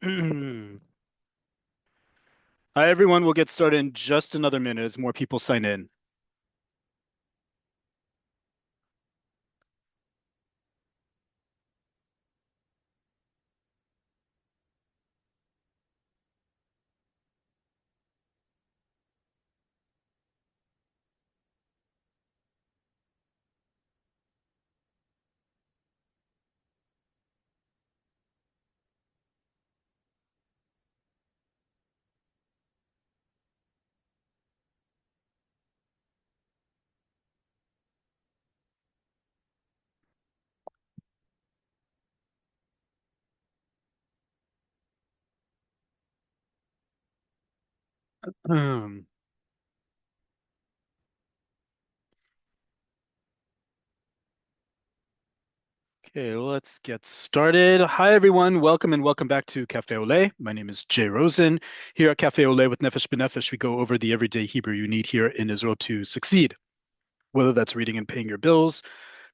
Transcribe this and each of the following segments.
Hi, everyone. We'll get started in just another minute as more people sign in. Um, Okay, let's get started. Hi, everyone. Welcome and welcome back to Cafe Oleh. My name is Jay Rosen. Here at Cafe Oleh with Nefesh B'Nefesh, we go over the everyday Hebrew you need here in Israel to succeed, whether that's reading and paying your bills,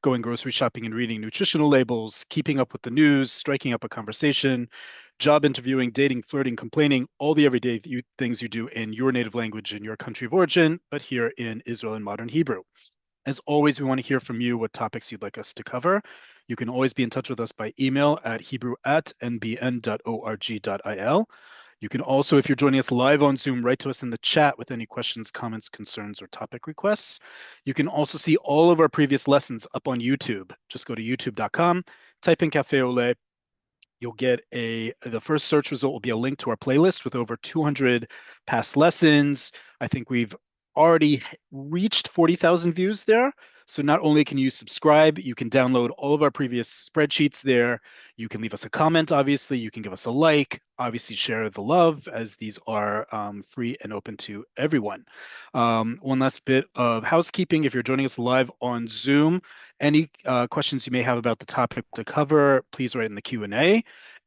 going grocery shopping and reading nutritional labels, keeping up with the news, striking up a conversation, job interviewing, dating, flirting, complaining, all the everyday things you do in your native language in your country of origin, but here in Israel in modern Hebrew. As always, we want to hear from you what topics you'd like us to cover. You can always be in touch with us by email at hebrew@nbn.org.il. You can also, if you're joining us live on Zoom, write to us in the chat with any questions, comments, concerns, or topic requests. You can also see all of our previous lessons up on YouTube. Just go to youtube.com, type in Cafe Ole. You'll get the first search result will be a link to our playlist with over 200 past lessons. I think we've already reached 40,000 views there. So not only can you subscribe, you can download all of our previous spreadsheets there. You can leave us a comment, obviously. You can give us a like, obviously share the love as these are free and open to everyone. One last bit of housekeeping. If you're joining us live on Zoom, any questions you may have about the topic to cover, please write in the Q&A.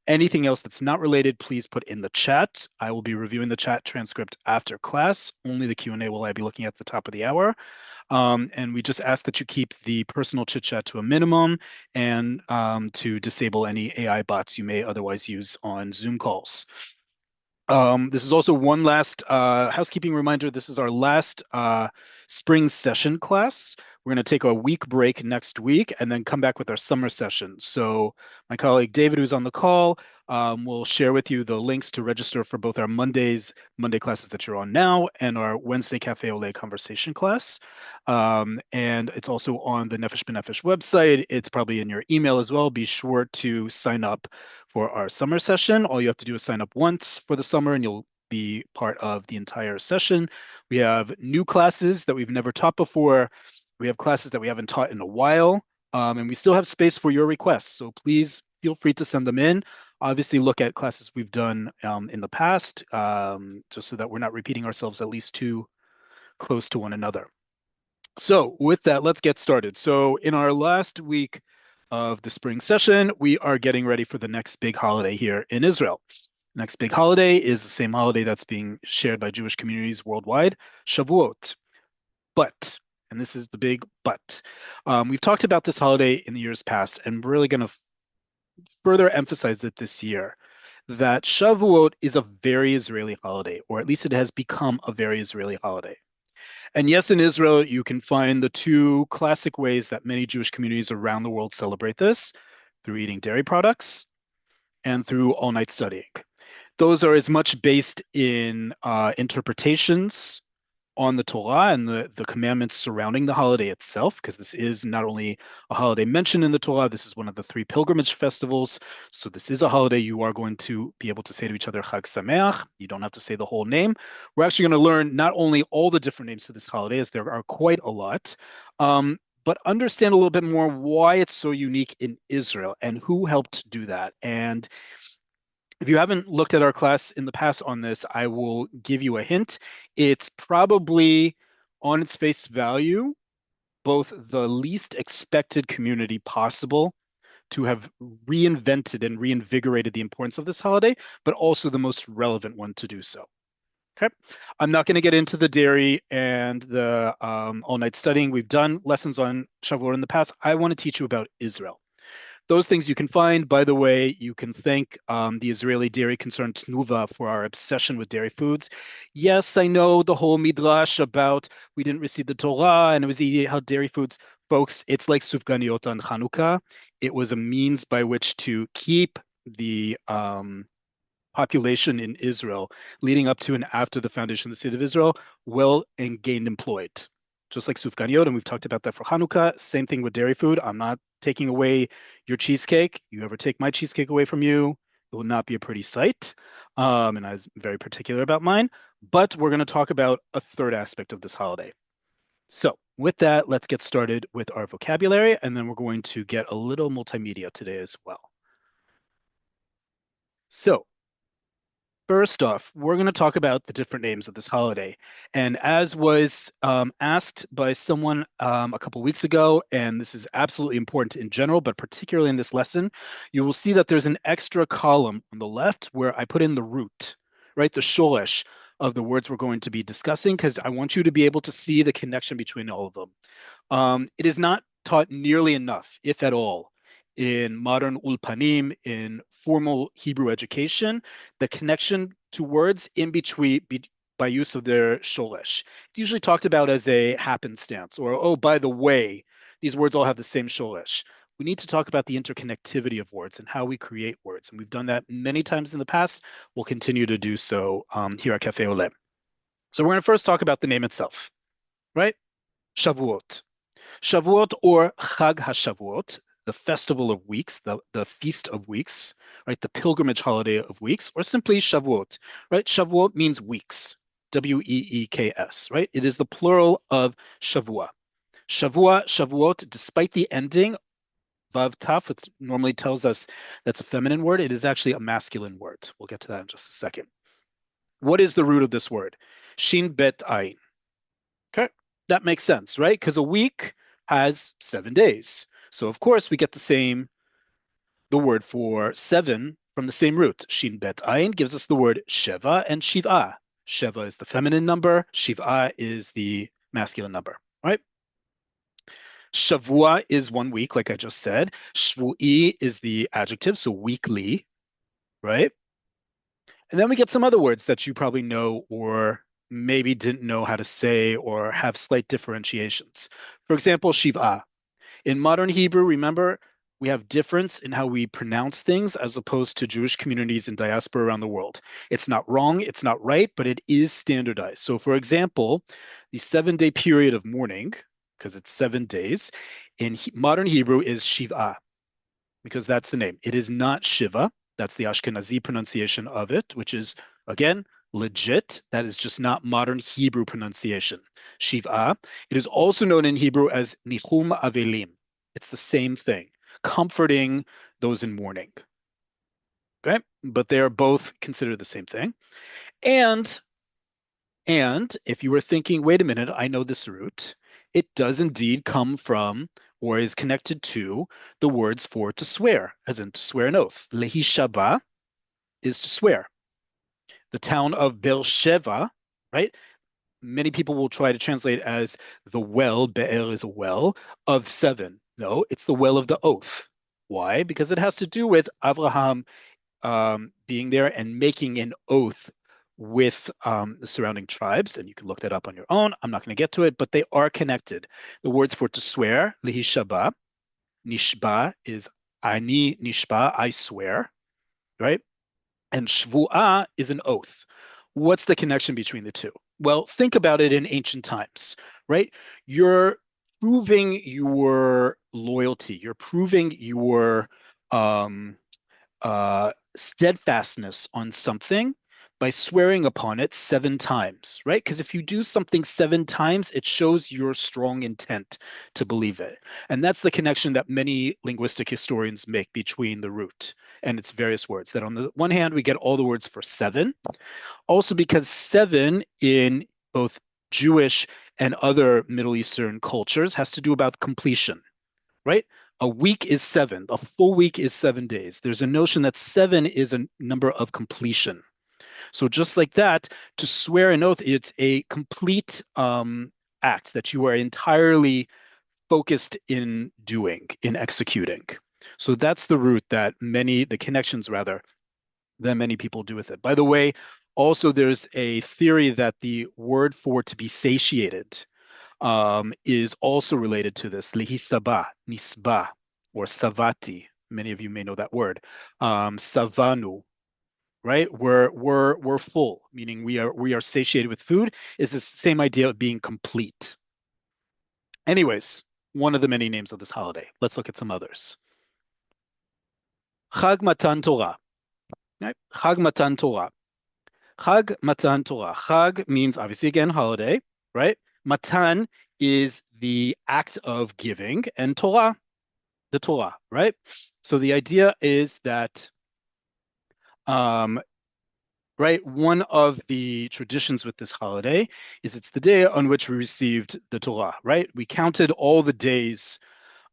Anything else that's not related, please put in the chat. I will be reviewing the chat transcript after class. Only the Q&A will I be looking at the top of the hour. And we just ask that you keep the personal chit chat to a minimum and to disable any AI bots you may otherwise use on Zoom calls. This is also one last housekeeping reminder. This is our last spring session class. We're going to take a week break next week and then come back with our summer session. So my colleague David, who's on the call, will share with you the links to register for both our Monday classes that you're on now and our Wednesday Cafe Olé conversation class. And it's also on the Nefesh B'Nefesh website. It's probably in your email as well. Be sure to sign up for our summer session. All you have to do is sign up once for the summer and you'll be part of the entire session. We have new classes that we've never taught before. We have classes that we haven't taught in a while. And we still have space for your requests. So please feel free to send them in. Obviously, look at classes we've done in the past, just so that we're not repeating ourselves at least too close to one another. So with that, let's get started. So in our last week of the spring session, we are getting ready for the next big holiday here in Israel. Next big holiday is the same holiday that's being shared by Jewish communities worldwide, Shavuot. But, and this is the big but, we've talked about this holiday in the years past, and we're really going to further emphasize it this year, that Shavuot is a very Israeli holiday, or at least it has become a very Israeli holiday. And yes, in Israel, you can find the two classic ways that many Jewish communities around the world celebrate this through eating dairy products and through all night studying. Those are as much based in interpretations on the Torah and the commandments surrounding the holiday itself, because this is not only a holiday mentioned in the Torah, this is one of the three pilgrimage festivals. So this is a holiday you are going to be able to say to each other, Chag Sameach. You don't have to say the whole name. We're actually going to learn not only all the different names to this holiday, as there are quite a lot, but understand a little bit more why it's so unique in Israel and who helped do that. And if you haven't looked at our class in the past on this, I will give you a hint. It's probably on its face value, both the least expected community possible to have reinvented and reinvigorated the importance of this holiday, but also the most relevant one to do so. Okay. I'm not going to get into the dairy and the all-night studying. We've done lessons on Shavuot in the past. I want to teach you about Israel. those things you can find. By the way, you can thank the Israeli dairy concern Tnuva for our obsession with dairy foods. Yes, I know the whole midrash about we didn't receive the Torah and it was eating how dairy foods, folks, it's like sufganiyot on Hanukkah. It was a means by which to keep the population in Israel leading up to and after the foundation of the state of Israel well and gained employed. Just like sufganiyot, and we've talked about that for Hanukkah. Same thing with dairy food. I'm not taking away your cheesecake. You ever take my cheesecake away from you, it will not be a pretty sight. And I was very particular about mine. But we're going to talk about a third aspect of this holiday. So with that, let's get started with our vocabulary, and then we're going to get a little multimedia today as well. So first off, we're going to talk about the different names of this holiday. And as was asked by someone a couple weeks ago, and this is absolutely important in general, but particularly in this lesson, you will see that there's an extra column on the left where I put in the root, right? The shoresh of the words we're going to be discussing, because I want you to be able to see the connection between all of them. It is not taught nearly enough, if at all, in modern ulpanim, in formal Hebrew education, the connection to words in between by use of their shoresh. It's usually talked about as a happenstance, or, oh, by the way, these words all have the same shoresh. We need to talk about the interconnectivity of words and how we create words. And we've done that many times in the past. We'll continue to do so here at Cafe Oleh. So we're going to first talk about the name itself, right? Shavuot. Shavuot, or Chag HaShavuot, the festival of weeks, the feast of weeks, right? The pilgrimage holiday of weeks, or simply Shavuot, right? Shavuot means weeks, Weeks, right? It is the plural of Shavua. Shavua, Shavuot, despite the ending, Vav Taf, which normally tells us that's a feminine word, it is actually a masculine word. We'll get to that in just a second. What is the root of this word? Shin Bet Ayin. Okay, that makes sense, right? Because a week has 7 days. So of course we get the word for seven from the same root. Shin Bet Ayin gives us the word Sheva and Shiva. Sheva is the feminine number. Shiva is the masculine number, right? Shavua is 1 week, like I just said. Shvu'i is the adjective, so weekly, right? And then we get some other words that you probably know or maybe didn't know how to say or have slight differentiations. For example, Shiva. In modern Hebrew, remember, we have difference in how we pronounce things as opposed to Jewish communities in diaspora around the world. It's not wrong, it's not right, but it is standardized. So for example, the 7-day period of mourning, because it's 7 days, in modern Hebrew is Shiva, because that's the name. It is not Shiva. That's the Ashkenazi pronunciation of it, which is, again, legit. That is just not modern Hebrew pronunciation. Shiva. It is also known in Hebrew as Nichum Avelim. It's the same thing, comforting those in mourning. Okay, but they are both considered the same thing. And if you were thinking, wait a minute, I know this root, it does indeed come from or is connected to the words for to swear, as in to swear an oath. Lehi is to swear. The town of Beersheba, right? Many people will try to translate as the well, Be'er is a well, of 7. No, it's the well of the oath. Why? Because it has to do with Abraham being there and making an oath with the surrounding tribes, and you can look that up on your own. I'm not going to get to it, but they are connected. The words for to swear, lihishaba, nishba is ani nishba, I swear, right? And shvu'ah is an oath. What's the connection between the two? Well, think about it in ancient times, right? You're proving your loyalty. You're proving your steadfastness on something by swearing upon it 7 times, right? Because if you do something 7 times, it shows your strong intent to believe it. And that's the connection that many linguistic historians make between the root and its various words. That on the one hand, we get all the words for 7. Also because 7 in both Jewish and other Middle Eastern cultures has to do about completion, right? A week is 7. A full week is 7 days. There's a notion that 7 is a number of completion. So just like that, to swear an oath, it's a complete act that you are entirely focused in doing, in executing. So that's the root that the connections rather, that many people do with it. By the way, also there's a theory that the word for to be satiated is also related to this, lihisaba, nisba, or savati. Many of you may know that word. Savanu, right? We're full, meaning we are satiated with food. Is the same idea of being complete. Anyways, one of the many names of this holiday. Let's look at some others. Chag Matan Torah. Right? Chag Matan Torah. Chag Matan Torah. Chag means obviously again holiday, right? Matan is the act of giving, and Torah, the Torah, right? So the idea is that, right, one of the traditions with this holiday is it's the day on which we received the Torah, right? We counted all the days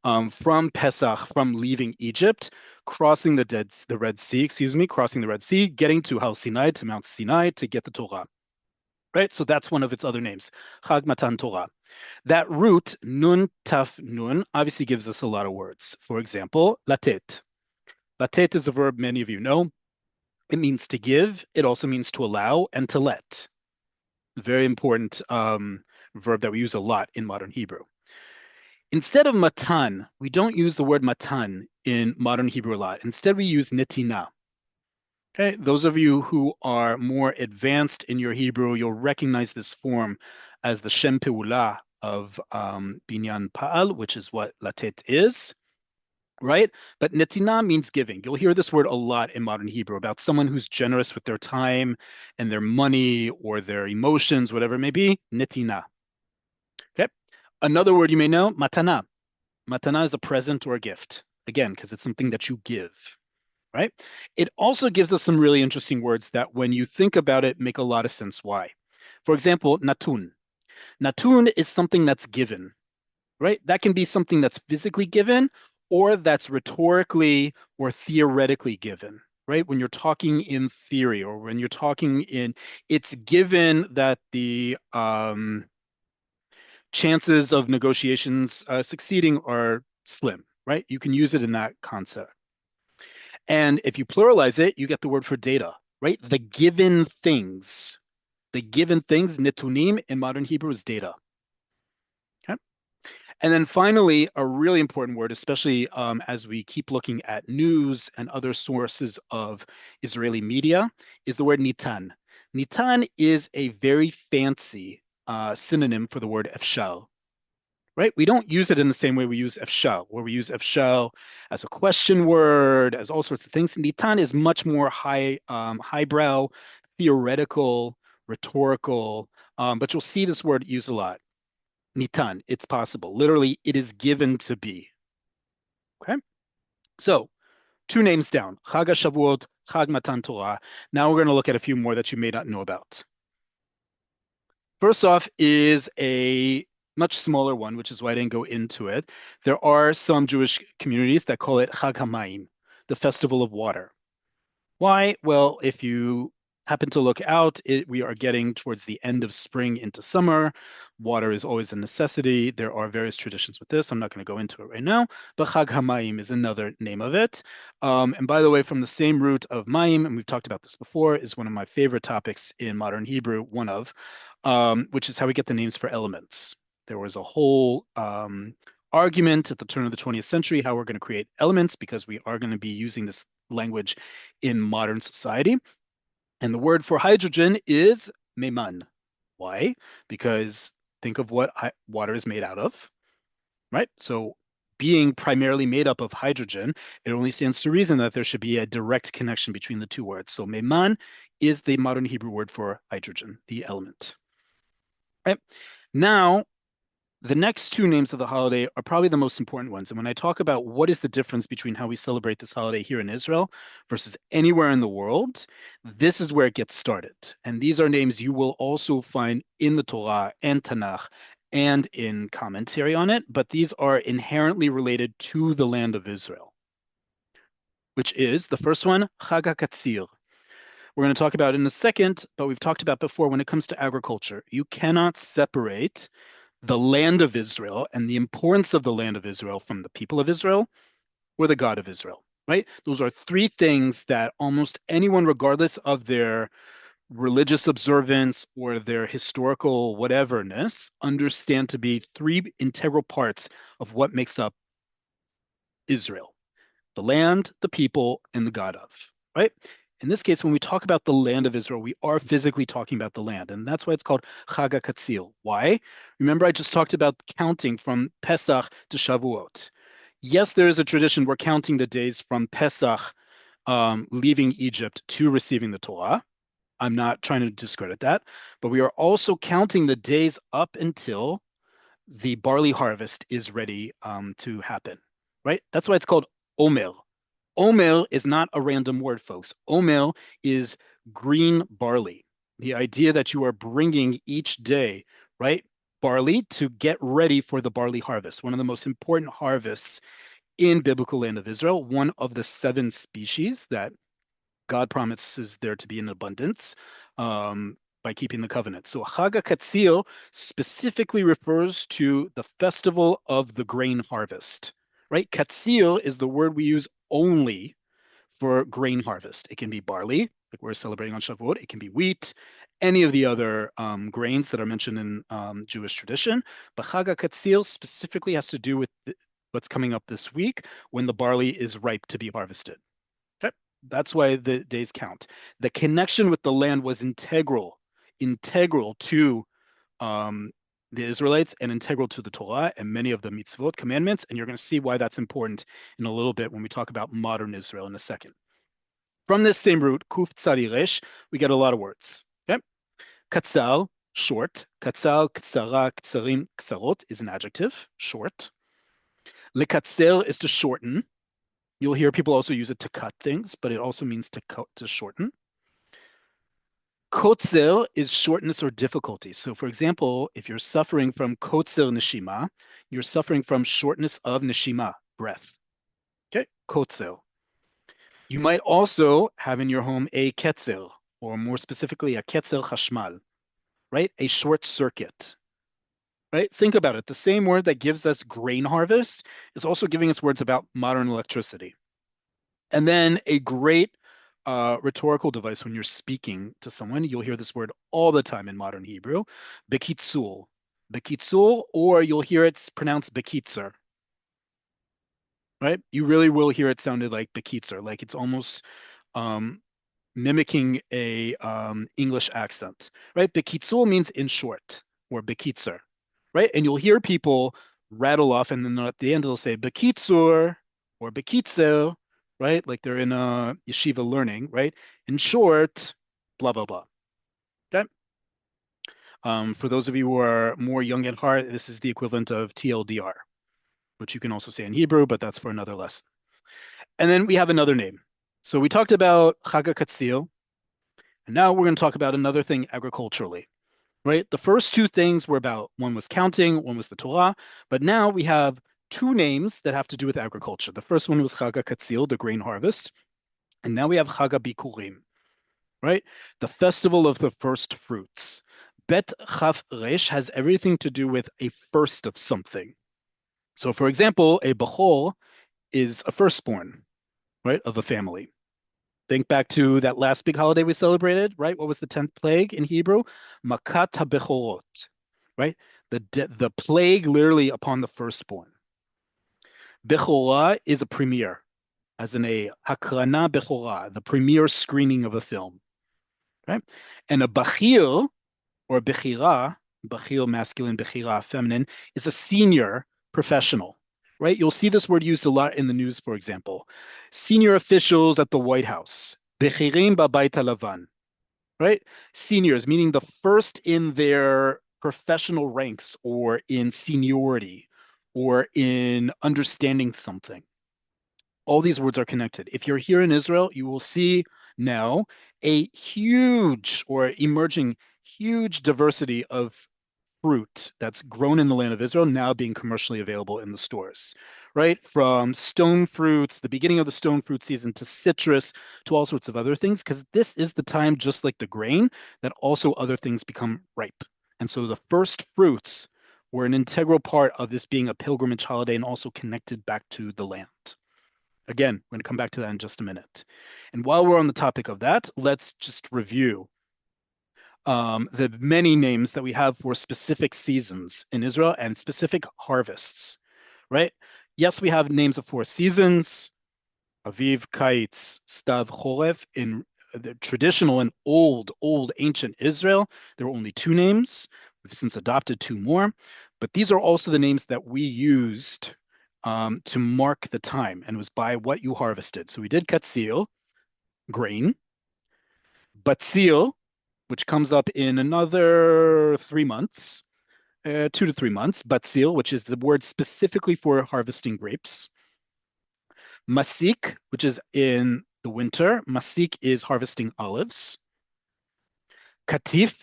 from Pesach, from leaving Egypt, crossing the Red Sea, crossing the Red Sea, getting to Har Sinai, to Mount Sinai, to get the Torah. Right, so that's one of its other names, Chag Matan Torah. That root, nun taf nun, obviously gives us a lot of words. For example, latet. Latet is a verb many of you know. It means to give. It also means to allow and to let. Very important verb that we use a lot in modern Hebrew. Instead of matan, we don't use the word matan in modern Hebrew a lot. Instead, we use netina. Okay, those of you who are more advanced in your Hebrew, you'll recognize this form as the Shem Peula of Binyan Pa'al, which is what Latet is, right? But Netina means giving. You'll hear this word a lot in modern Hebrew about someone who's generous with their time and their money or their emotions, whatever it may be, Netina. Okay, another word you may know, Matana. Matana is a present or a gift, again, because it's something that you give. Right? It also gives us some really interesting words that when you think about it, make a lot of sense why. For example, natun. Natun is something that's given, right? That can be something that's physically given or that's rhetorically or theoretically given, right? When you're talking in theory or when you're talking it's given that the chances of negotiations succeeding are slim, right? You can use it in that concept. And if you pluralize it, you get the word for data, right? The given things, netunim in modern Hebrew is data. Okay. And then finally, a really important word, especially as we keep looking at news and other sources of Israeli media, is the word nitan. Nitan is a very fancy synonym for the word efshal. Right? We don't use it in the same way we use efshal, where we use efshal as a question word, as all sorts of things. Nitan is much more highbrow, theoretical, rhetorical, but you'll see this word used a lot. Nitan, it's possible. Literally, it is given to be. Okay? So, two names down, Chag Shavuot, Chag Matan Torah. Now we're going to look at a few more that you may not know about. First off is a much smaller one, which is why I didn't go into it. There are some Jewish communities that call it Chag HaMayim, the Festival of Water. Why? Well, if you happen to look out, we are getting towards the end of spring into summer. Water is always a necessity. There are various traditions with this. I'm not going to go into it right now, but Chag HaMayim is another name of it. And by the way, from the same root of Mayim, and we've talked about this before, is one of my favorite topics in modern Hebrew, which is how we get the names for elements. There was a whole argument at the turn of the 20th century how we're going to create elements because we are going to be using this language in modern society. And the word for hydrogen is meman. Why? Because think of what water is made out of, right? So being primarily made up of hydrogen, it only stands to reason that there should be a direct connection between the two words. So meman is the modern Hebrew word for hydrogen, the element. Right? Now, the next two names of the holiday are probably the most important ones. And when I talk about what is the difference between how we celebrate this holiday here in Israel versus anywhere in the world, this is where it gets started. And these are names you will also find in the Torah and Tanakh and in commentary on it, but these are inherently related to the land of Israel, which is the first one, Chag HaKatzir. We're going to talk about it in a second, but we've talked about before when it comes to agriculture. You cannot separate the land of Israel and the importance of the land of Israel from the people of Israel or the God of Israel, right? Those are three things that almost anyone, regardless of their religious observance or their historical whateverness, understand to be three integral parts of what makes up Israel: the land, the people, and the God of, right? In this case, when we talk about the land of Israel, we are physically talking about the land, and that's why it's called Chag HaKatzil. Why? Remember, I just talked about counting from Pesach to Shavuot. Yes, there is a tradition. We're counting the days from Pesach, leaving Egypt, to receiving the Torah. I'm not trying to discredit that, but we are also counting the days up until the barley harvest is ready to happen, right? That's why it's called Omer. Omer is not a random word, folks. Omer is green barley. The idea that you are bringing each day, right, barley to get ready for the barley harvest, one of the most important harvests in biblical land of Israel, one of the 7 species that God promises there to be in abundance by keeping the covenant. So Chag HaKatzil specifically refers to the festival of the grain harvest, right? Katzil is the word we use only for grain harvest. It can be barley, like we're celebrating on Shavuot. It can be wheat, any of the other grains that are mentioned in Jewish tradition. But Chag HaKatzil specifically has to do with what's coming up this week when the barley is ripe to be harvested. Okay? That's why the days count. The connection with the land was integral to the Israelites and integral to the Torah and many of the mitzvot, commandments. And you're going to see why that's important in a little bit when we talk about modern Israel in a second. From this same root, kuf tzadi resh, we get a lot of words. Okay? Katzal, short. Katzal, ktsara, ktsarim, ksarot is an adjective, short. Lekatzer is to shorten. You'll hear people also use it to cut things, but it also means to shorten. Kotzer is shortness or difficulty. So, for example, if you're suffering from kotzer neshima, you're suffering from shortness of neshima, breath. Okay, kotzer. You might also have in your home a ketzer, or more specifically, a ketzer chashmal, right? A short circuit, right? Think about it. The same word that gives us grain harvest is also giving us words about modern electricity. And then a great rhetorical device when you're speaking to someone, you'll hear this word all the time in modern Hebrew, bekitzul. Bekitzul, or you'll hear it's pronounced bekitzer, right? You really will hear it sounded like bekitzer, like it's almost mimicking a English accent, right? Bekitzul means in short, or bekitzer, right? And you'll hear people rattle off, and then at the end they'll say bekitzur or bekitzer, right? Like they're in a yeshiva learning, right? In short, blah, blah, blah. Okay. For those of you who are more young at heart, this is the equivalent of TLDR, which you can also say in Hebrew, but that's for another lesson. And then we have another name. So we talked about Chag HaKatzil, and now we're going to talk about another thing agriculturally, right? The first 2 things were about, one was counting, one was the Torah, but now we have 2 names that have to do with agriculture. The first one was Chag HaKatzil, the grain harvest, and now we have Chag HaBikurim, right? The festival of the first fruits. Bet Chaf Resh has everything to do with a first of something. So, for example, a Bechor is a firstborn, right, of a family. Think back to that last big holiday we celebrated, right? What was the 10th plague in Hebrew? Makat HaBechorot, right? The plague literally upon the firstborn. Bechorah is a premiere, as in a hakrana bechorah, the premiere screening of a film, right? And a bachir, or bechira, bachir masculine, bechira feminine, is a senior professional, right? You'll see this word used a lot in the news, for example. Senior officials at the White House, bechirim b'bayit halavan, right? Seniors, meaning the first in their professional ranks or in seniority or in understanding something. All these words are connected. If you're here in Israel, you will see now a huge or emerging huge diversity of fruit that's grown in the land of Israel now being commercially available in the stores, right? From stone fruits, the beginning of the stone fruit season, to citrus, to all sorts of other things, because this is the time, just like the grain, that also other things become ripe. And so the first fruits were an integral part of this being a pilgrimage holiday and also connected back to the land. Again, we're going to come back to that in just a minute. And while we're on the topic of that, let's just review the many names that we have for specific seasons in Israel and specific harvests, right? Yes, we have names of four seasons, Aviv, Kaitz, Stav, Chorev. In the traditional and old ancient Israel, there were only two names. We've since adopted two more, but these are also the names that we used to mark the time, and it was by what you harvested. So we did Katzil, grain, Batzil, which comes up in another 3 months, 2 to 3 months. Batzil, which is the word specifically for harvesting grapes. Masik, which is in the winter. Masik is harvesting olives. Katif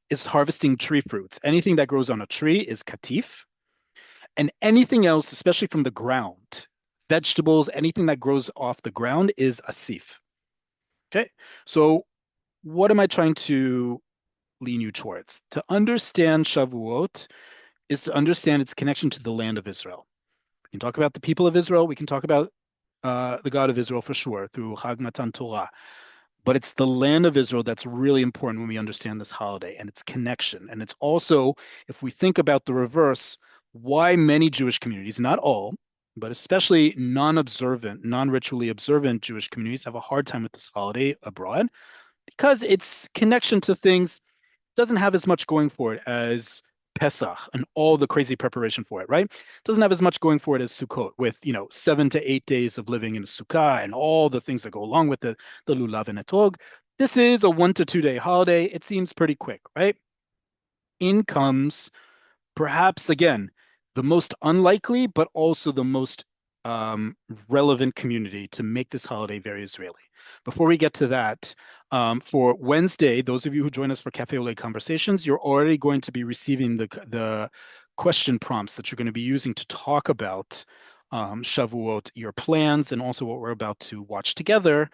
is harvesting tree fruits. Anything that grows on a tree is katif. And anything else, especially from the ground, vegetables, anything that grows off the ground is asif. Okay, so what am I trying to lean you towards? To understand Shavuot is to understand its connection to the land of Israel. We can talk about the people of Israel. We can talk about the God of Israel for sure through Chag Matan Torah. But it's the land of Israel that's really important when we understand this holiday and its connection. And it's also, if we think about the reverse, why many Jewish communities, not all, but especially non-observant, non-ritually observant Jewish communities have a hard time with this holiday abroad because its connection to things doesn't have as much going for it as Pesach and all the crazy preparation for it, right? Doesn't have as much going for it as Sukkot with, 7 to 8 days of living in a sukkah and all the things that go along with the lulav and etog. This is a 1 to 2 day holiday. It seems pretty quick, right? In comes perhaps again the most unlikely, but also the most relevant community to make this holiday very Israeli. Before we get to that, for Wednesday, those of you who join us for Cafe Oleh Conversations, you're already going to be receiving the question prompts that you're going to be using to talk about Shavuot, your plans, and also what we're about to watch together.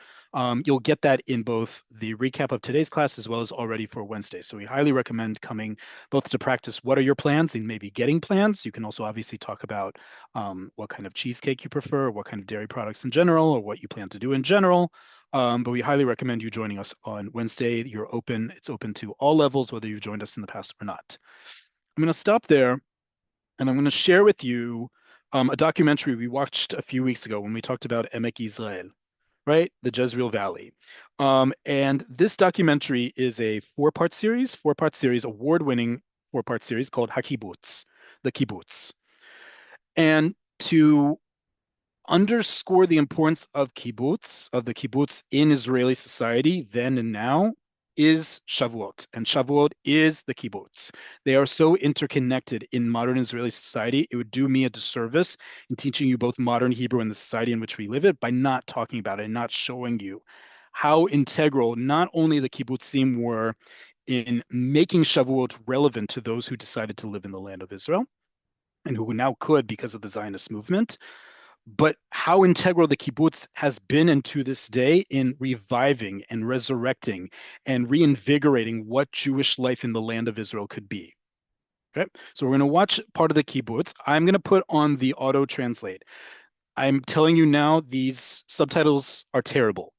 You'll get that in both the recap of today's class as well as already for Wednesday. So we highly recommend coming both to practice what are your plans and maybe getting plans. You can also obviously talk about what kind of cheesecake you prefer, what kind of dairy products in general, or what you plan to do in general. But we highly recommend you joining us on Wednesday. It's open to all levels, whether you've joined us in the past or not. I'm going to stop there and I'm going to share with you a documentary we watched a few weeks ago when we talked about Emek Israel, right? The Jezreel Valley. And this documentary is a four-part series, award-winning four-part series called HaKibbutz, the Kibbutz. And to underscore the importance of the kibbutz in Israeli society then and now is Shavuot, and Shavuot is the kibbutz. They are so interconnected in modern Israeli society. It would do me a disservice in teaching you both modern Hebrew and the society in which we live it by not talking about it and not showing you how integral not only the kibbutzim were in making Shavuot relevant to those who decided to live in the land of Israel and who now could because of the Zionist movement, but how integral the kibbutz has been and to this day in reviving and resurrecting and reinvigorating what Jewish life in the land of Israel could be. Okay, so we're going to watch part of the kibbutz. I'm going to put on the auto translate. I'm telling you now, these subtitles are terrible.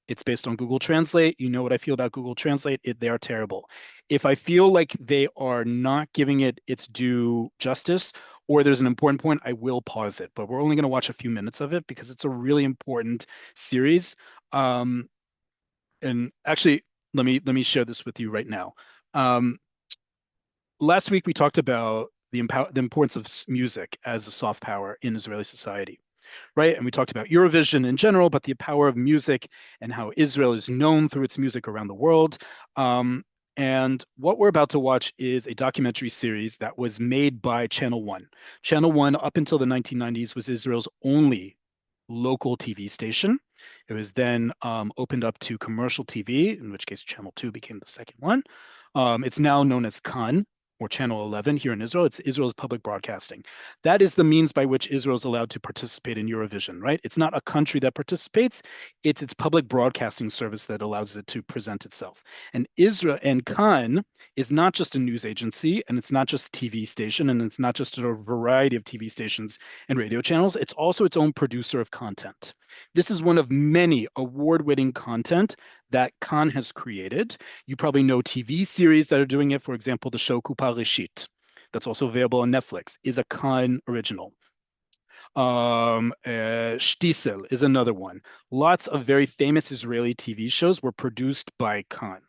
It's based on Google Translate. You know what I feel about Google Translate. They are terrible. If I feel like they are not giving it its due justice or there's an important point, I will pause it. But we're only going to watch a few minutes of it because it's a really important series. And actually, let me share this with you right now. Last week we talked about the importance of music as a soft power in Israeli society, right? And we talked about Eurovision in general, but the power of music and how Israel is known through its music around the world. And what we're about to watch is a documentary series that was made by Channel One. Channel One, up until the 1990s, was Israel's only local TV station. It was then opened up to commercial TV, in which case Channel 2 became the second one. It's now known as Kan, or Channel 11 here in Israel. It's Israel's public broadcasting. That is the means by which Israel is allowed to participate in Eurovision, right? It's not a country that participates, it's its public broadcasting service that allows it to present itself. And Israel and Kan is not just a news agency, and it's not just a TV station, and it's not just a variety of TV stations and radio channels. It's also its own producer of content. This is one of many award-winning content that Khan has created. You probably know TV series that are doing it. For example, the show Kupa Rishit, that's also available on Netflix, is a Khan original. Shtisel is another one. Lots of very famous Israeli TV shows were produced by Khan.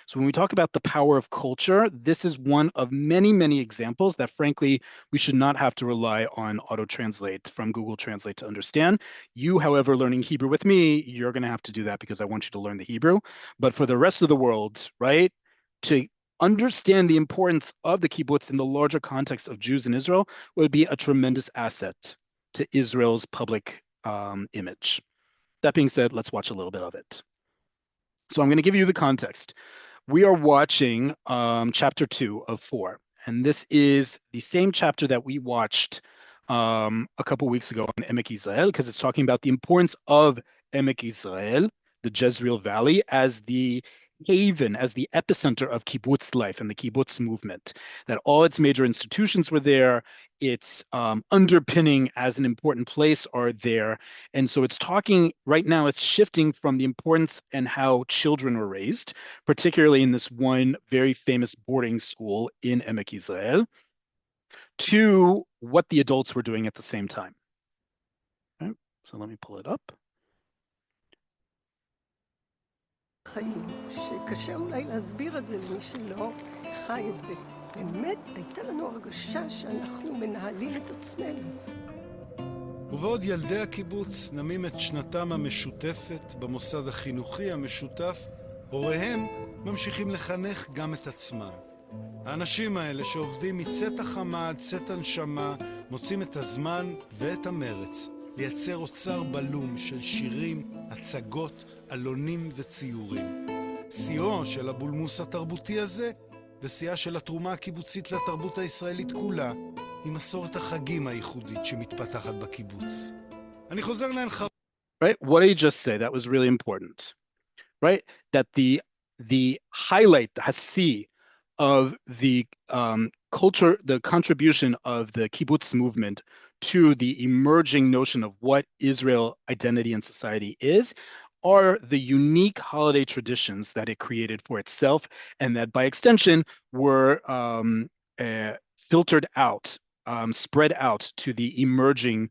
So when we talk about the power of culture, this is one of many, many examples that, frankly, we should not have to rely on auto-translate from Google Translate to understand. You, however, learning Hebrew with me, you're going to have to do that because I want you to learn the Hebrew. But for the rest of the world, right, to understand the importance of the kibbutz in the larger context of Jews in Israel would be a tremendous asset to Israel's public image. That being said, let's watch a little bit of it. So I'm going to give you the context. We are watching chapter 2 of 4, and this is the same chapter that we watched a couple weeks ago on Emek Israel, because it's talking about the importance of Emek Israel, the Jezreel Valley, as the haven, as the epicenter of kibbutz life and the kibbutz movement, that all its major institutions were there, its underpinning as an important place are there. And so it's talking right now, it's shifting from the importance and how children were raised, particularly in this one very famous boarding school in Emek Israel, to what the adults were doing at the same time. Okay, so let me pull it up. חיים, שקשה אולי להסביר את זה למי שלא חי את זה. באמת הייתה לנו הרגשה שאנחנו מנהלים את עצמנו. ובעוד ילדי הקיבוץ נמים את שנתם המשותפת במוסד החינוכי המשותף, הוריהם ממשיכים לחנך גם את עצמם. האנשים האלה שעובדים מצאת החמה עד צאת הנשמה, מוצאים את הזמן ואת המרץ לייצר אוצר בלום של שירים, הצגות, אלונים וציורים. שיאו של הבולמוס התרבותי הזה, ושיאה של התרומה הקיבוצית לתרבות הישראלית כולה, היא מסורת החגים הייחודית שמתפתחת בקיבוץ. אני חוזר להנחר... Right, what did he just say? That was really important. Right, that the highlight, the hasi of the culture, the contribution of the kibbutz movement to the emerging notion of what Israel identity and society is, are the unique holiday traditions that it created for itself, and that by extension were filtered out, spread out to the emerging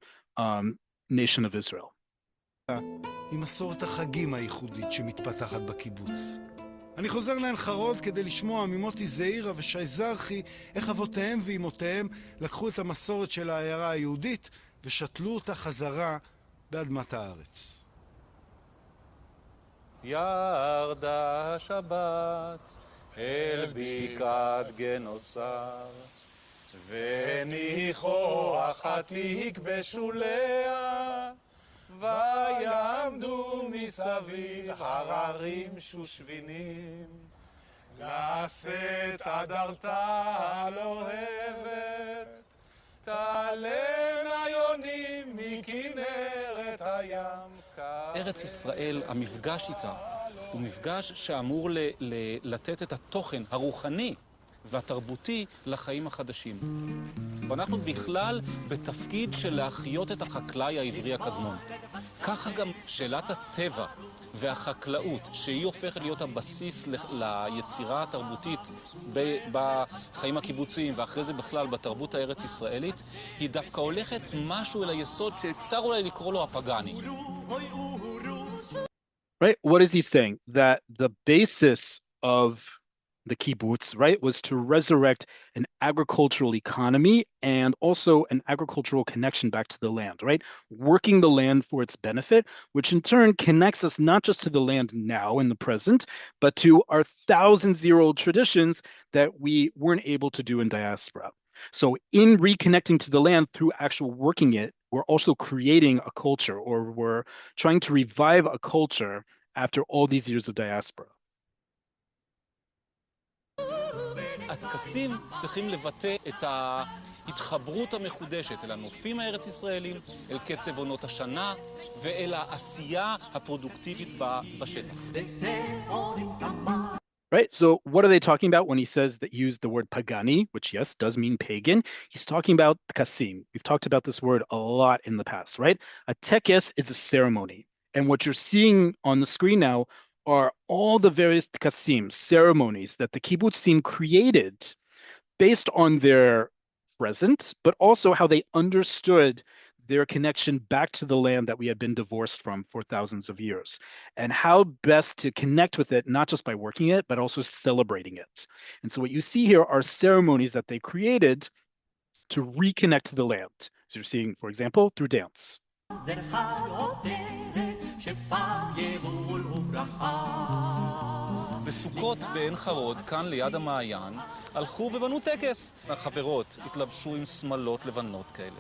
nation of Israel. היא מסורת החגים הייחודית שמתפתחת בקיבוץ. אני חוזר להנחרות כדי לשמוע ממוטי זעירה ושי זרחי איך אבותיהם ואימותיהם לקחו את המסורת של העיירה היהודית ושתלו אותה חזרה באדמת הארץ. ירדה השבת אל בקעת גנוסר וניחוח עתיק בשוליה ויעמדו מסביב הררים שושבינים לשאת אדרתה הלוהבת תעלנה יונים מכנרת הים. ארץ ישראל, המפגש איתה, הוא מפגש שאמור לתת את התוכן הרוחני והתרבותי לחיים החדשים. ואנחנו בכלל בתפקיד של להחיות את החקלאי העברי הקדמון. ככה גם שאלת הטבע והחקלאות, שהיא הופכת להיות הבסיס ליצירה התרבותית בחיים הקיבוציים, ואחרי זה בכלל בתרבות הארץ ישראלית, היא דווקא הולכת משהו אל היסוד שאפשר אולי לקרוא לו הפגני. Right, what is he saying? That the basis of the kibbutz, right, was to resurrect an agricultural economy and also an agricultural connection back to the land, right? Working the land for its benefit, which in turn connects us not just to the land now in the present, but to our thousands-year-old traditions that we weren't able to do in diaspora. So in reconnecting to the land through actual working it, we're also creating a culture, or we're trying to revive a culture after all these years of diaspora. הטקסים צריכים לבטא את ההתחברות המחודשת אל הנופים הארץ ישראלים, אל קצב עונות השנה ואל העשייה הפרודוקטיבית בשטח. Right? So what are they talking about when he says that use the word pagani, which yes, does mean pagan? He's talking about tkasim. We've talked about this word a lot in the past, right? A tekes is a ceremony. And what you're seeing on the screen now are all the various tkasim, ceremonies that the kibbutzim created based on their present, but also how they understood their connection back to the land that we had been divorced from for thousands of years, and how best to connect with it, not just by working it, but also celebrating it. And so what you see here are ceremonies that they created to reconnect to the land. So you're seeing, for example, through dance. בסוכות בעין חרוד, כאן ליד המעיין, הלכו ובנו טקס. החברות התלבשו עם שמלות לבנות כאלה.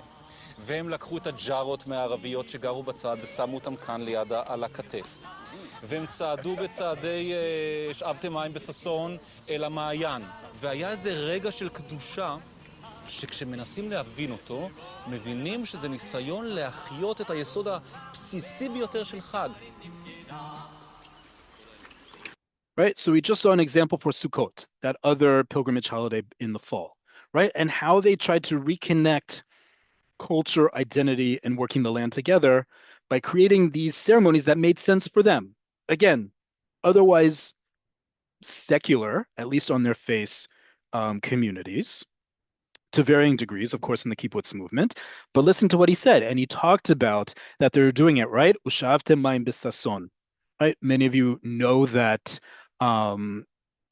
והם לקחו את הג'ארות מהערביות שגרו בצד ושמו אותם כאן ליד על הכתף. והם צעדו בצעדי שאבתם מים בססון אל המעיין. והיה איזה רגע של קדושה שכשמנסים להבין אותו, מבינים שזה ניסיון להחיות את היסוד הבסיסי ביותר של חג. Right, so we just saw an example for Sukkot, that other pilgrimage holiday in the fall, right? And how they tried to reconnect culture, identity, and working the land together by creating these ceremonies that made sense for them. Again, otherwise secular, at least on their face, communities, to varying degrees, of course, in the kibbutz movement. But listen to what he said, and he talked about that they're doing it, right? Ushavtem mayim b'sason, right? Many of you know that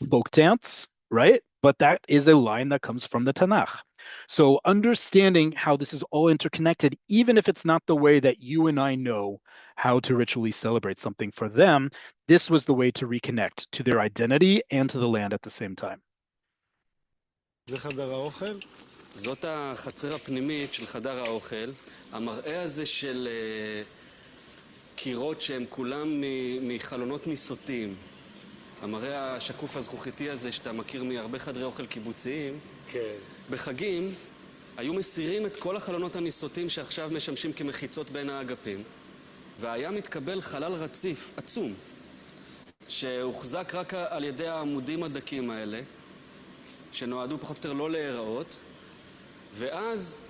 folk dance, right? But that is a line that comes from the Tanakh. So understanding how this is all interconnected, even if it's not the way that you and I know how to ritually celebrate something for them, this was the way to reconnect to their identity and to the land at the same time. זה חדר האוכל? זאת החצר הפנימית של חדר האוכל. המראה הזה של קירות שהם כולם מחלונות ניסותיים. המראה השקוף הזכוכיתי הזה שאתה מכיר מהרבה חדרי אוכל קיבוציים. כן. בחגים היו מסירים את כל החלונות הניסותיים שעכשיו משמשים כמחיצות בין האגפים. והיה מתקבל חלל רציף עצום, שהוחזק רק על ידי העמודים הדקים האלה, שנועדו פחות או יותר לא להיראות, ואז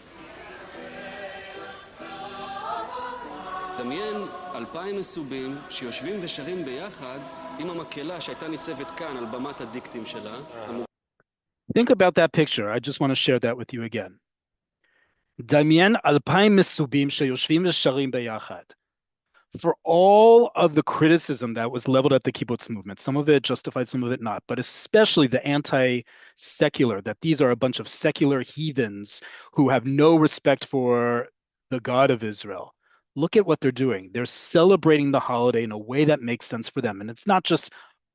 דמיין 2,000 מסובים שיושבים ושרים ביחד עם המקהלה שהייתה ניצבת כאן על במת הדיקטים שלה. Think about that picture. I just want to share that with you again. דמיין 2,000 מסובים שיושבים ושרים ביחד. For all of the criticism that was leveled at the kibbutz movement, some of it justified, some of it not, but especially the anti-secular, that these are a bunch of secular heathens who have no respect for the God of Israel. Look at what they're doing. They're celebrating the holiday in a way that makes sense for them. And it's not just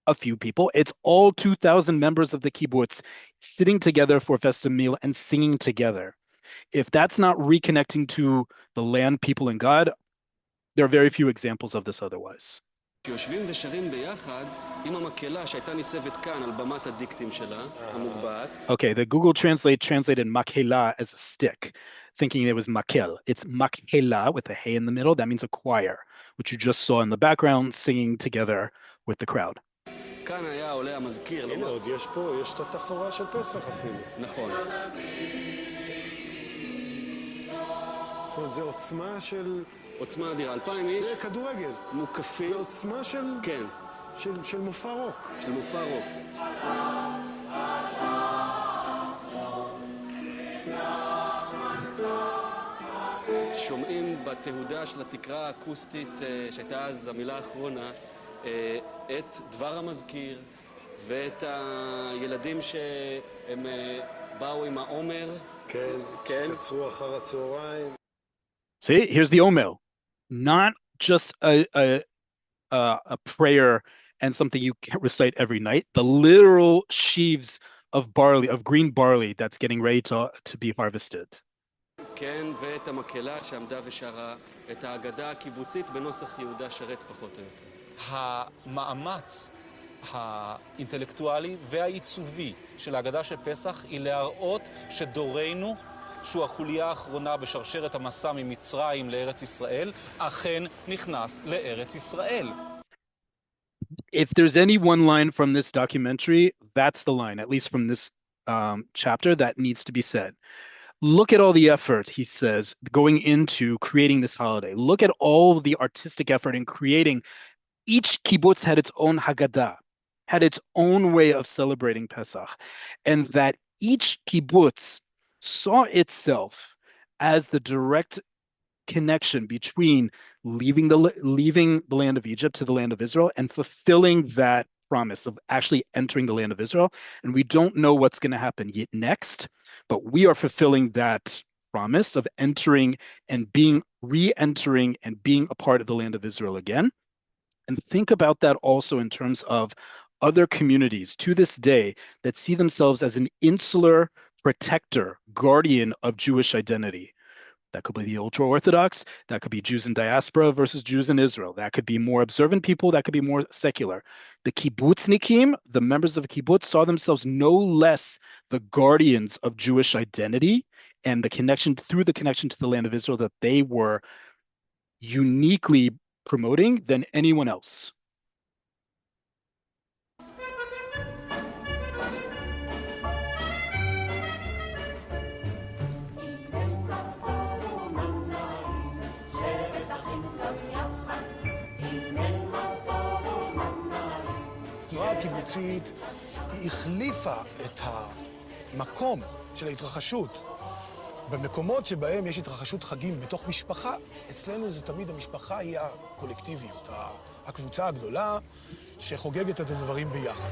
a few people, it's all 2,000 members of the kibbutz sitting together for a festive meal and singing together. If that's not reconnecting to the land, people, and God, there are very few examples of this otherwise. שיושבים ושרים ביחד עם המקהלה שהייתה ניצבת כאן על במת הדיקטים שלה, המוגבעת. Okay, the Google Translate translated makela as a stick, thinking it was makel. It's makela with a hey in the middle. That means a choir, which you just saw in the background singing together with the crowd. כאן היה עולה המזכיר. הנה, עוד יש פה, יש את התפאורה של פסח אפילו. נכון. זאת אומרת, זה עוצמה של... עוצמה אדירה, 2,000 איש. זה כדורגל. מוקפים. זה עוצמה של... כן. של מופע רוק. של מופע רוק. שומעים בתהודה של התקרה האקוסטית, שהייתה אז המילה האחרונה, את דבר המזכיר ואת הילדים שהם באו עם העומר. כן, כן. שקצרו אחר הצהריים. See, here's the Omer. Not just a prayer and something you can't recite every night. The literal sheaves of barley, of green barley that's getting ready to be harvested. כן, ואת המקהלה שעמדה ושרה את ההגדה הקיבוצית בנוסח יהודה שרת פחות או יותר. המאמץ האינטלקטואלי והעיצובי של ההגדה של פסח היא להראות שדורנו, שהוא החוליה האחרונה בשרשרת המסע ממצרים לארץ ישראל, אכן נכנס לארץ ישראל. if there's any one line from this documentary, that's the line, at least from this chapter, that needs to be said. Look at all the effort, he says, going into creating this holiday. Look at all the artistic effort in creating. Each kibbutz had its own Haggadah, had its own way of celebrating Pesach, and that each kibbutz saw itself as the direct connection between leaving the land of Egypt to the land of Israel and fulfilling that promise of actually entering the land of Israel. And we don't know what's going to happen yet next, but we are fulfilling that promise of entering and being re-entering and being a part of the land of Israel again. And think about that also in terms of other communities to this day that see themselves as an insular protector, guardian of Jewish identity. That could be the ultra-Orthodox. That could be Jews in diaspora versus Jews in Israel. That could be more observant people. That could be more secular. The kibbutznikim, the members of a kibbutz, saw themselves no less the guardians of Jewish identity and the connection through the connection to the land of Israel that they were uniquely promoting than anyone else. התנועה הקיבוצית היא החליפה את המקום של ההתרחשות. במקומות שבהם יש התרחשות חגים בתוך משפחה, אצלנו זה תמיד המשפחה היא הקולקטיביות, הקבוצה הגדולה שחוגגת את הדברים ביחד.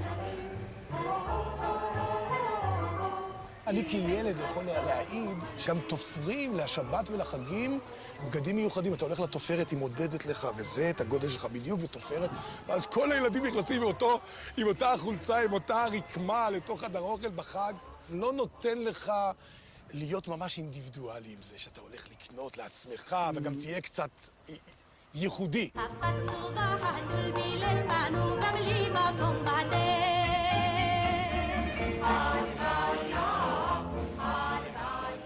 אני כילד יכול להעיד שגם תופרים לשבת ולחגים בגדים מיוחדים. אתה הולך לתופרת, היא מודדת לך, וזה את הגודל שלך בדיוק, ותופרת, ואז כל הילדים נכנסים עם אותה החולצה, עם אותה רקמה לתוך חדר אוכל בחג. לא נותן לך להיות ממש אינדיבידואלי עם זה, שאתה הולך לקנות לעצמך, וגם תהיה קצת ייחודי.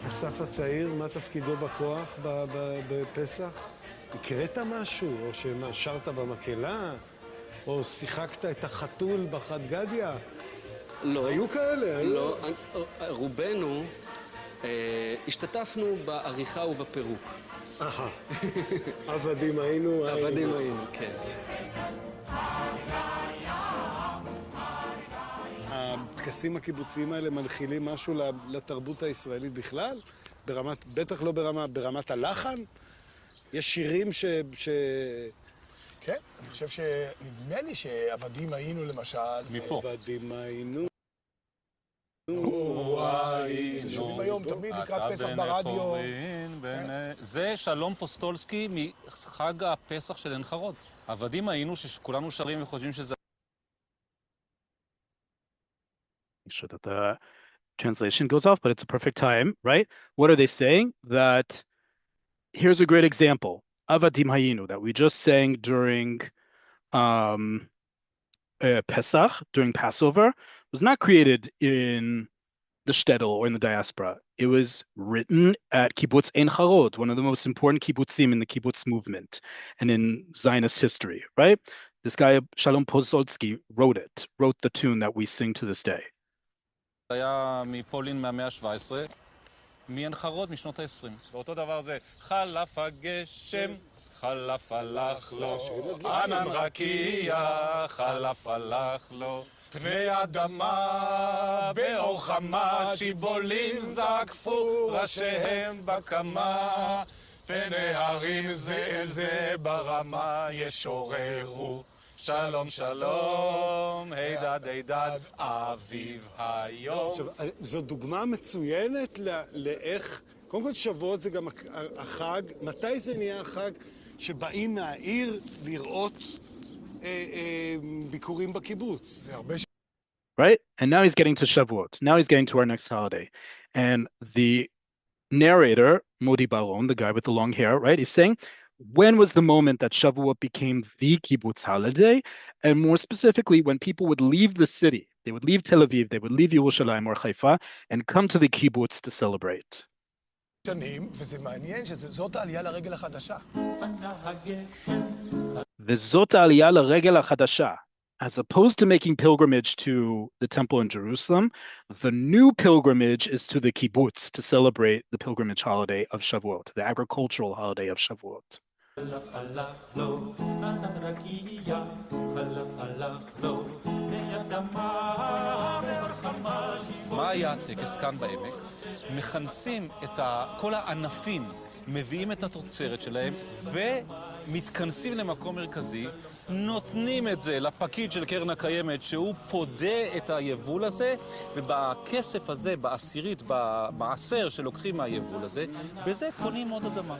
אסף הצעיר, מה תפקידו בכוח בפסח? הקראת משהו, או ששרת במקהלה, או שיחקת את החתול בחד גדיה? לא. היו כאלה, היו? לא, רובנו השתתפנו בעריכה ובפירוק. עבדים היינו. עבדים היינו, כן. הטקסים הקיבוציים האלה מנחילים משהו לתרבות הישראלית בכלל? בטח לא ברמת הלחן? יש שירים כן, אני חושב שנדמה לי שעבדים היינו למשל. מפה. עבדים היינו. שומעים היום תמיד לקראת פסח ברדיו. זה שלום פוסטולסקי מחג הפסח של עין חרוד. עבדים היינו שכולנו שרים וחושבים שזה... Make sure that the translation goes off, but it's a perfect time, right? What are they saying? That here's a great example. Avadim Hayinu, that we just sang during Pesach, during Passover, was not created in the shtetl or in the diaspora. It was written at Kibbutz Ein Harod, one of the most important kibbutzim in the kibbutz movement and in Zionist history, right? This guy, Shalom Pozolsky, wrote the tune that we sing to this day. זה היה מפולין מהמאה ה-17, מעין חרוד משנות ה-20. ואותו דבר זה חלף הגשם, חלף הלך לו, ענן רקיע, חלף הלך לו. פני אדמה באור חמה, שיבולים זקפו ראשיהם בקמה. פני הרים זה אל זה ברמה ישוררו. שלום שלום, הידד הידד, אביב היום. עכשיו, זו דוגמה מצוינת לאיך, קודם כל שבועות זה גם החג, מתי זה נהיה החג שבאים מהעיר לראות ביקורים בקיבוץ? זה הרבה Right? And now he's getting to Shavuot. Now he's getting to our next holiday. And the narrator, Modi Baron, the guy with the long hair, right, is saying, when was the moment that Shavuot became the kibbutz holiday? And more specifically, when people would leave the city, they would leave Tel Aviv, they would leave Yerushalayim or Haifa, and come to the kibbutz to celebrate. שנים, וזה מעניין שזאת העלייה לרגל החדשה. וזאת העלייה לרגל החדשה. As opposed to making pilgrimage to the temple in Jerusalem, the new pilgrimage is to the kibbutz to celebrate the pilgrimage holiday of Shavuot, the agricultural holiday of Shavuot. מה היה הטקס כאן בעמק? מכנסים את כל הענפים, מביאים את התוצרת שלהם ומתכנסים למקום מרכזי, נותנים את זה לפקיד של קרן הקיימת שהוא פודה את היבול הזה, ובכסף הזה, בעשירית, במעשר שלוקחים מהיבול הזה, בזה קונים עוד אדמה.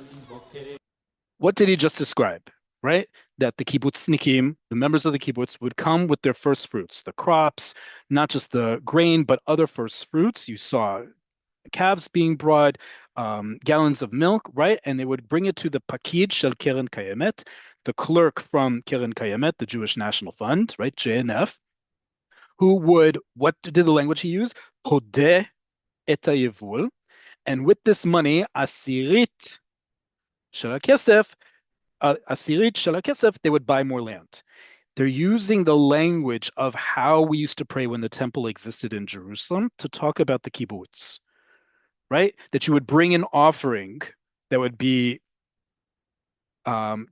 What did he just describe, right? That the kibbutznikim, the members of the kibbutz, would come with their first fruits, the crops, not just the grain, but other first fruits. You saw calves being brought, gallons of milk, right? And they would bring it to the pakid shel keren kayemet, the clerk from Keren Kayemet, the Jewish National Fund, right, JNF, who would, what did the language he use? Hodeh et hayevul. And with this money, asirit shel hakesef, they would buy more land. They're using the language of how we used to pray when the temple existed in Jerusalem to talk about the kibbutz, right? That you would bring an offering that would be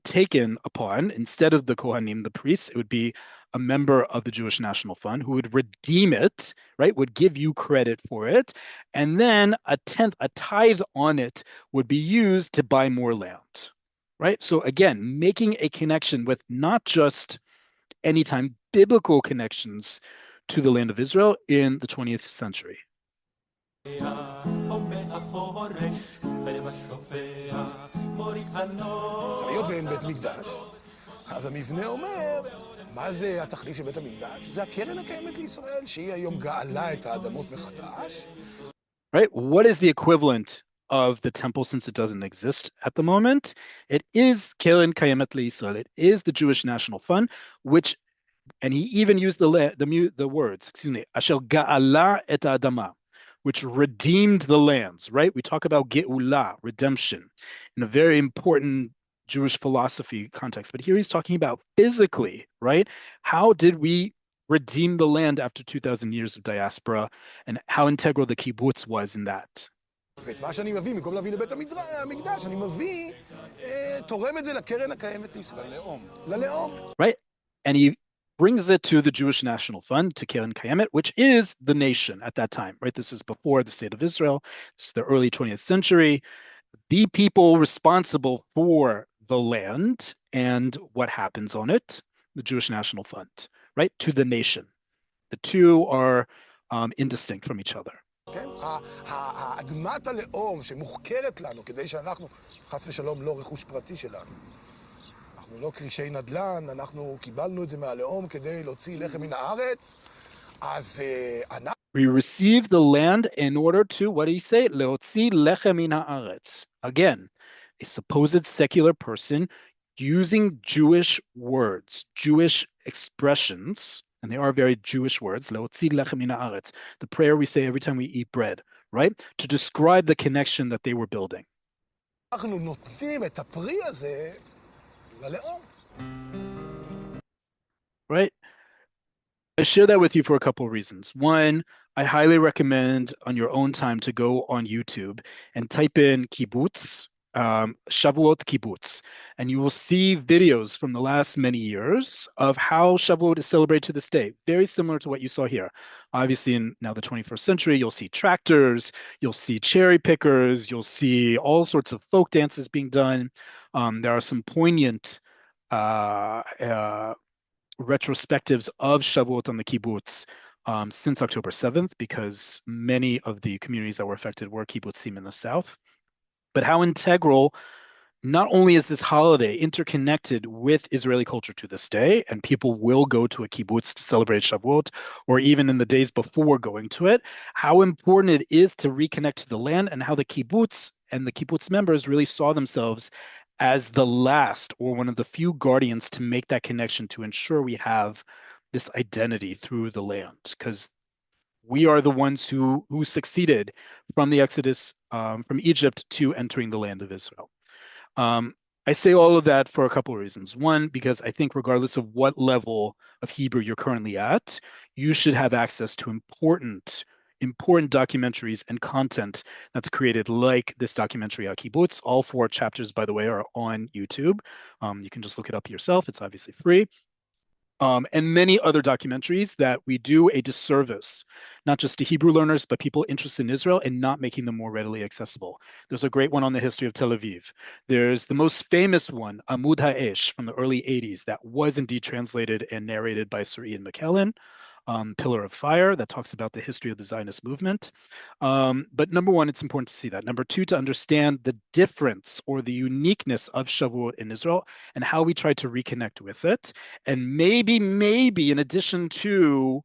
taken upon, instead of the Kohanim, the priests, it would be a member of the Jewish National Fund who would redeem it, right, would give you credit for it, and then a tithe on it would be used to buy more land, right? So again, making a connection with not just anytime biblical connections to the land of Israel in the 20th century. היות ואין בית מקדש, אז המבנה אומר, מה זה התחליף של בית המקדש? זה הקרן הקיימת לישראל, שהיא היום גאלה את האדמות מחדש. Right? What is the equivalent of the temple since it doesn't exist at the moment? It is Keren Kayemet LeYisrael. It is the Jewish National Fund, which, and he even used the words, excuse me, Asher ga'ala et ha'adama, which redeemed the lands, right? We talk about ge'ula, redemption, in a very important Jewish philosophy context. But here he's talking about physically, right? How did we redeem the land after 2,000 years of diaspora, and how integral the kibbutz was in that? ואת מה שאני מביא, במקום להביא לבית המקדש, אני מביא, תורם את זה לקרן הקיימת לישראל. ללאום. Right? And he brings it to the Jewish National Fund, to Keren Kayemet, which is the nation at that time, right? This is before the state of Israel. This is the early 20th century. The people responsible for the land and what happens on it, the Jewish National Fund, right? To the nation. The two are indistinct from each other. כן? האדמת הלאום שמוחכרת לנו כדי שאנחנו, חס ושלום, לא רכוש פרטי שלנו. אנחנו לא קרישי נדל"ן, אנחנו קיבלנו את זה מהלאום כדי להוציא לחם מן הארץ, אז אנחנו... We receive the land in order to, what do you say? להוציא לחם מן הארץ. Again, a supposed secular person using Jewish words, Jewish expressions, and they are very Jewish words, להוציא לחם מן הארץ, the prayer we say every time we eat bread, right? To describe the connection that they were building. אנחנו נותנים את הפרי הזה ללאום. Right? I share that with you for a couple of reasons. One, I highly recommend on your own time to go on YouTube and type in kibbutz, Shavuot kibbutz, and you will see videos from the last many years of how Shavuot is celebrated to this day. Very similar to what you saw here. Obviously, in now the 21st century, you'll see tractors, you'll see cherry pickers, you'll see all sorts of folk dances being done. There are some poignant retrospectives of Shavuot on the kibbutz since October 7th, because many of the communities that were affected were kibbutzim in the south. But how integral, not only is this holiday interconnected with Israeli culture to this day, and people will go to a kibbutz to celebrate Shavuot, or even in the days before going to it, how important it is to reconnect to the land, and how the kibbutz and the kibbutz members really saw themselves as the last or one of the few guardians to make that connection, to ensure we have this identity through the land, because we are the ones who succeeded from the Exodus from Egypt to entering the land of Israel. I say all of that for a couple of reasons. One, because I think regardless of what level of Hebrew you're currently at, you should have access to important documentaries and content that's created, like this documentary on Kibbutz. All 4 chapters, by the way, are on YouTube. You can just look it up yourself. It's obviously free. And many other documentaries that we do a disservice, not just to Hebrew learners, but people interested in Israel and not making them more readily accessible. There's a great one on the history of Tel Aviv. There's the most famous one, Amud Ha'esh, from the early 80s, that was indeed translated and narrated by Sir Ian McKellen. Pillar of Fire, that talks about the history of the Zionist movement. But number one, it's important to see that. Number two, to understand the difference or the uniqueness of Shavuot in Israel and how we try to reconnect with it. And maybe in addition to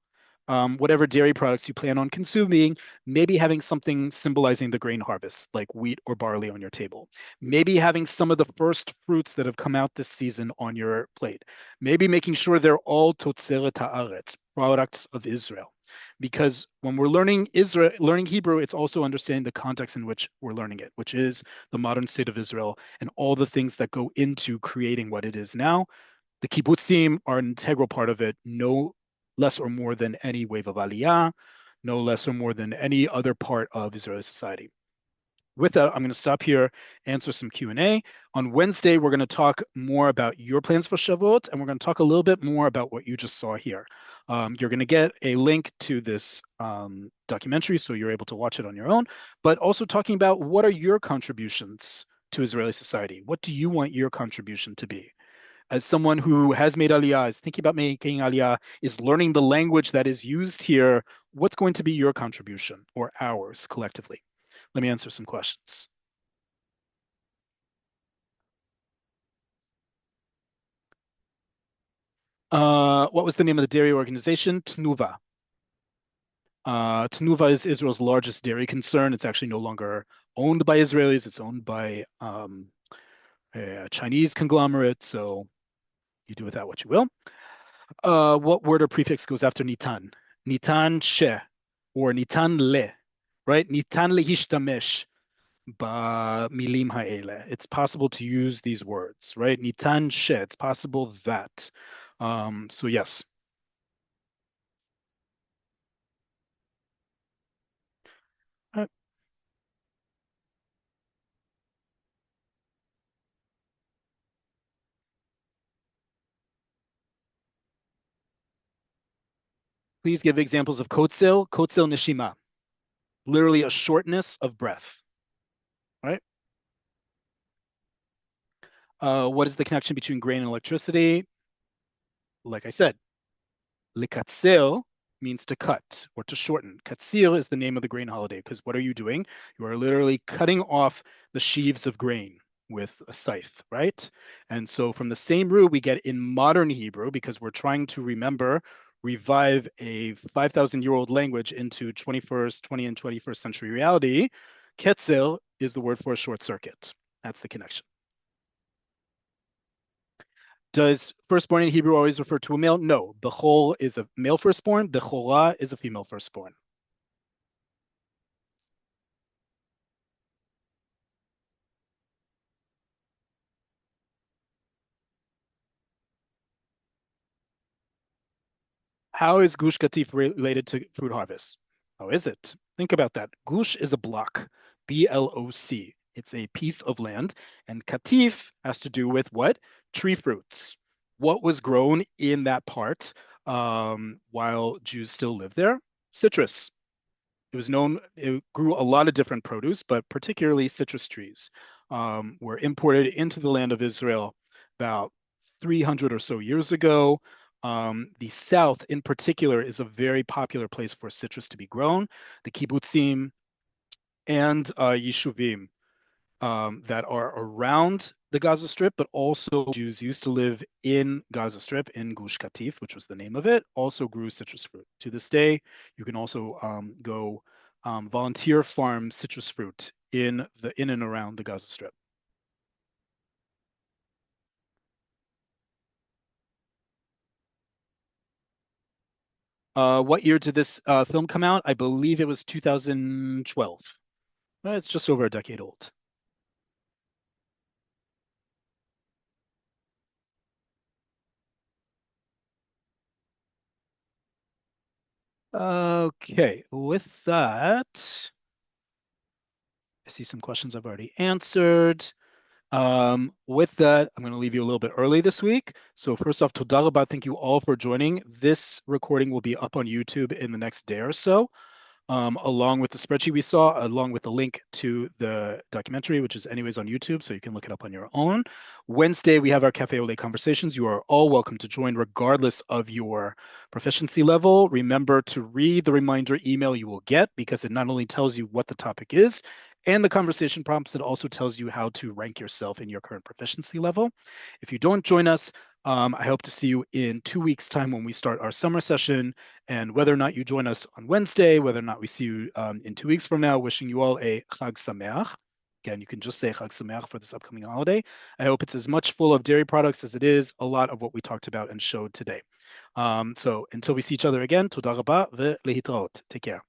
whatever dairy products you plan on consuming, maybe having something symbolizing the grain harvest, like wheat or barley on your table. Maybe having some of the first fruits that have come out this season on your plate. Maybe making sure they're all totzeret haaretz, products of Israel. Because when we're learning Hebrew, it's also understanding the context in which we're learning it, which is the modern state of Israel and all the things that go into creating what it is now. The kibbutzim are an integral part of it, no less or more than any wave of aliyah, no less or more than any other part of Israeli society. With that, I'm going to stop here, answer some Q&A. On Wednesday, we're going to talk more about your plans for Shavuot, and we're going to talk a little bit more about what you just saw here. You're going to get a link to this documentary, so you're able to watch it on your own, but also talking about what are your contributions to Israeli society? What do you want your contribution to be? As someone who has made aliyah, is thinking about making aliyah, is learning the language that is used here, what's going to be your contribution or ours collectively? Let me answer some questions. What was the name of the dairy organization? Tnuva. Tnuva is Israel's largest dairy concern. It's actually no longer owned by Israelis. It's owned by a Chinese conglomerate. So you do with that what you will. What word or prefix goes after nitan? Nitan she or nitan le, right? Nitan lehishtamesh bamilim ha'ele. It's possible to use these words, right? Nitan she. It's possible that. So yes. Please give examples of kotzel. Kotzel neshima, literally a shortness of breath, right? What is the connection between grain and electricity? Like I said, likatzel means to cut or to shorten. Katzir is the name of the grain holiday because what are you doing? You are literally cutting off the sheaves of grain with a scythe, right? And so from the same root we get in modern Hebrew, because we're trying to revive a 5,000-year-old language into 20th, 20th, and 21st century reality. Ketzel is the word for a short circuit. That's the connection. Does firstborn in Hebrew always refer to a male? No. Bechol is a male firstborn. Bechorah is a female firstborn. How is Gush Katif related to fruit harvest? How is it? Think about that. Gush is a block, B-L-O-C. It's a piece of land. And Katif has to do with what? Tree fruits. What was grown in that part while Jews still lived there? Citrus. It grew a lot of different produce, but particularly citrus trees were imported into the land of Israel about 300 or so years ago. The South, in particular, is a very popular place for citrus to be grown. The kibbutzim and yishuvim that are around the Gaza Strip, but also Jews used to live in Gaza Strip in Gush Katif, which was the name of it, also grew citrus fruit. To this day, you can also go volunteer farm citrus fruit in and around the Gaza Strip. What year did this film come out? I believe it was 2012. It's just over a decade old. Okay, with that, I see some questions I've already answered. With that, I'm going to leave you a little bit early this week. So first off, toda rabah, thank you all for joining. This recording will be up on YouTube in the next day or so, along with the spreadsheet we saw, along with the link to the documentary, which is anyways on YouTube, so you can look it up on your own. Wednesday, we have our Cafe Oleh conversations. You are all welcome to join regardless of your proficiency level. Remember to read the reminder email you will get because it not only tells you what the topic is, and the conversation prompts, it also tells you how to rank yourself in your current proficiency level. If you don't join us, I hope to see you in 2 weeks' time when we start our summer session. And whether or not you join us on Wednesday, whether or not we see you in 2 weeks from now, wishing you all a Chag Sameach. Again, you can just say Chag Sameach for this upcoming holiday. I hope it's as much full of dairy products as it is a lot of what we talked about and showed today. So until we see each other again, toda rabah ve lehitraot. Take care.